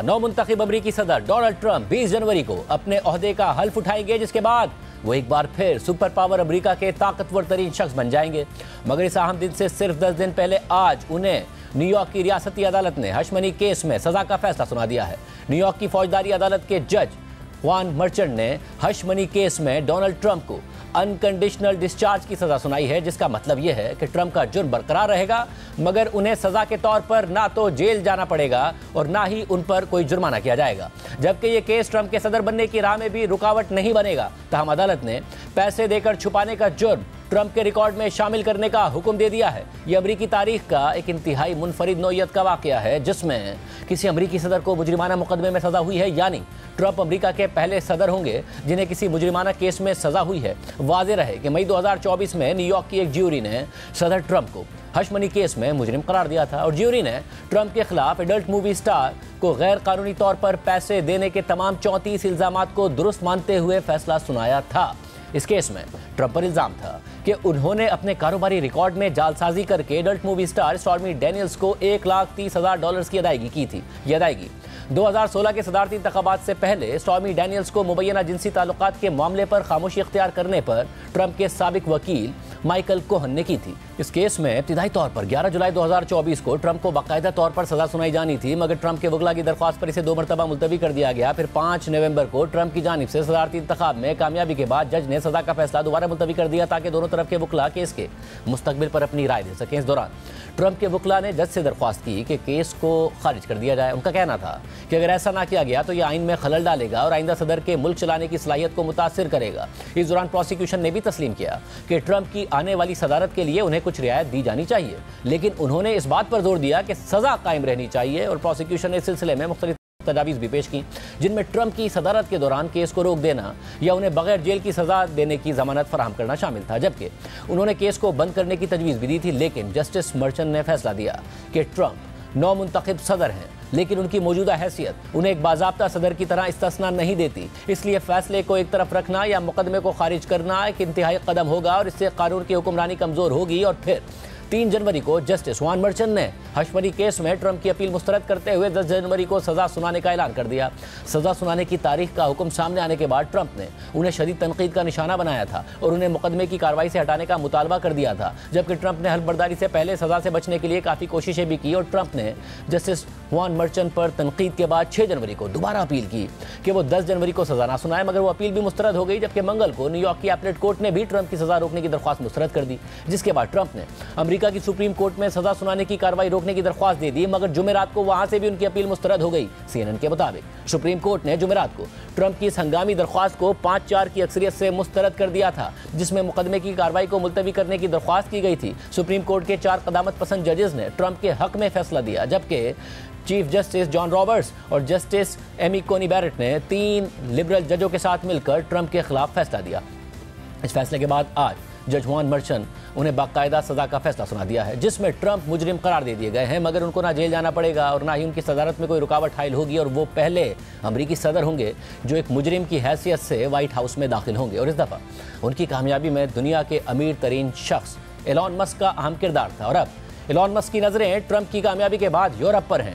नौमुंतखब अमरीकी सदर Donald Trump 20 जनवरी को अपने ओहदे का हल्फ उठाएंगे, जिसके बाद वो एक बार फिर सुपर पावर अमरीका के ताकतवर तरीन शख्स बन जाएंगे। मगर इस अहम दिन से सिर्फ 10 दिन पहले आज उन्हें न्यूयॉर्क की रियासती अदालत ने हश मनी केस में सजा का फैसला सुना दिया है। न्यूयॉर्क की फौजदारी अदालत के जज जुआन मर्चेंट ने हश मनी केस में डोनाल्ड ट्रंप को अनकंडीशनल डिस्चार्ज की सजा सुनाई है, जिसका मतलब यह है कि ट्रंप का जुर्म बरकरार रहेगा, मगर उन्हें सजा के तौर पर ना तो जेल जाना पड़ेगा और ना ही उन पर कोई जुर्माना किया जाएगा। जबकि यह केस ट्रंप के सदर बनने की राह में भी रुकावट नहीं बनेगा। तहम अदालत ने पैसे देकर छुपाने का जुर्म ट्रंप के रिकॉर्ड में शामिल करने का हुक्म दे दिया है। यह अमरीकी तारीख का एक इंतहाई मुनफरिद नौयत का वाकया है, जिसमें किसी अमरीकी सदर को मुजरिमाना मुकदमे में सजा हुई है, यानी ट्रंप अमरीका के पहले सदर होंगे जिन्हें किसी मुजरिमाना केस में सजा हुई है। वाज़ेह रहे कि मई 2024 में न्यूयॉर्क की एक ज्यूरी ने सदर ट्रंप को हश मनी केस में मुजरिम करार दिया था और ज्यूरी ने ट्रंप के खिलाफ एडल्ट मूवी स्टार को गैर कानूनी तौर पर पैसे देने के तमाम 34 इल्जामात को दुरुस्त मानते हुए फैसला सुनाया था। इस केस में ट्रंप पर इल्जाम था कि उन्होंने अपने कारोबारी रिकॉर्ड में जालसाजी करके adult movie star stormy Daniels को $1,30,000 की अदायगी की थी। यह अदायगी 2016 के सदारती इंतखाबात से पहले स्टॉर्मी डैनियल्स को मुबैना जिनसी ताल्लुकात के मामले पर खामोशी इख्तियार करने पर ट्रंप के साबिक वकील माइकल कोहन ने की थी। इस केस में इब्तिदाई तौर पर 11 जुलाई 2024 को ट्रंप को बाकायदा तौर पर सजा सुनाई जानी थी, मगर ट्रंप के वकला की दरख्वास्त पर इसे 2 मरतबा मुलतवी कर दिया गया। फिर 5 नवंबर को ट्रंप की जानिब से सदारती इंतखाब में कामयाबी के बाद जज ने सजा का फैसला दोबारा मुलतवी कर दिया ताकि दोनों तरफ के वकला केस के मुस्तकबिल पर अपनी राय दे सकें। इस दौरान ट्रंप के वकला ने जज से दरख्वास्त की कि केस को खारिज कर दिया जाए। उनका कहना था कि अगर ऐसा ना किया गया तो यह आइन में खलल डालेगा और आइंदा सदर के मुल्क चलाने की सलाहियत को मुतासिर करेगा। इस दौरान प्रोसिक्यूशन ने भी तस्लीम किया कि ट्रंप की आने वाली सदारत के लिए उन्हें कुछ रियायत दी जानी चाहिए, लेकिन उन्होंने इस बात पर जोर दिया कि सजा कायम रहनी चाहिए और प्रोसिक्यूशन ने इस सिलसिले में मुख्तलिफ तजावीज़ भी पेश की, जिनमें ट्रंप की सदारत के दौरान केस को रोक देना या उन्हें बगैर जेल की सजा देने की जमानत फराहम करना शामिल था। जबकि उन्होंने केस को बंद करने की तजवीज़ भी दी थी, लेकिन जस्टिस मर्चेंट ने फैसला दिया कि ट्रंप नौमुंतखब सदर हैं, लेकिन उनकी मौजूदा हैसियत उन्हें एक बाज़ाब्ता सदर की तरह इस्तिस्ना नहीं देती। इसलिए फैसले को एक तरफ रखना या मुकदमे को खारिज करना एक इंतहाई कदम होगा और इससे कानून की हुक्मरानी कमज़ोर होगी। और फिर 3 जनवरी को जस्टिस जुआन मर्चेंट ने हश मनी केस में ट्रंप की अपील मुस्तरद करते हुए 10 जनवरी को सजा सुनाने का ऐलान कर दिया। सजा सुनाने की तारीख का हुक्म सामने आने के बाद ट्रंप ने उन्हें शदीद तनकीद का निशाना बनाया था और उन्हें मुकदमे की कार्रवाई से हटाने का मुतालबा कर दिया था। जबकि ट्रंप ने हल्फबर्दारी से पहले सजा से बचने के लिए काफ़ी कोशिशें भी की और ट्रंप ने जस्टिस जुआन मर्चेंट पर तनकीद के बाद 6 जनवरी को दोबारा अपील की कि वो 10 जनवरी को सजा ना सुनाए, मगर वो अपील भी मुस्तरद हो गई। जबकि मंगल को न्यूयॉर्क की अपीलेट कोर्ट ने भी ट्रंप की सजा रोकने की दरख्वास्त मुस्तरद कर दी, जिसके बाद ट्रंप ने अमेरिका की सुप्रीम कोर्ट में सजा सुनाने की कार्रवाई रोकने की दरख्वास्त दे दी, मगर जुमेरात को वहां से भी उनकी अपील मुस्तरद हो गई। CNN के मुताबिक सुप्रीम कोर्ट ने जुमेरात को ट्रंप की इस हंगामी दरख्वास्त को 5-4 की अक्सरियत से मुस्तरद कर दिया था, जिसमें मुकदमे की कार्रवाई को मुलतवी करने की दरख्वास्त की गई थी। सुप्रीम कोर्ट के 4 कदामत पसंद जजेस ने ट्रंप के हक में फैसला दिया, जबकि चीफ जस्टिस जॉन रॉबर्ट्स और जस्टिस एमी कोनी बैरेट ने 3 लिबरल जजों के साथ मिलकर ट्रंप के खिलाफ फैसला दिया। इस फैसले के बाद आज जज जुआन मर्चेंट उन्हें बाकायदा सजा का फैसला सुना दिया है, जिसमें ट्रंप मुजरिम करार दे दिए गए हैं, मगर उनको ना जेल जाना पड़ेगा और ना ही उनकी सदारत में कोई रुकावट हायल होगी और वो पहले अमरीकी सदर होंगे जो एक मुजरिम की हैसियत से व्हाइट हाउस में दाखिल होंगे। और इस दफ़ा उनकी कामयाबी में दुनिया के अमीर तरीन शख्स एलॉन मस्क का अहम किरदार था और अब एलॉन मस्क की नज़रें ट्रंप की कामयाबी के बाद यूरोप पर हैं।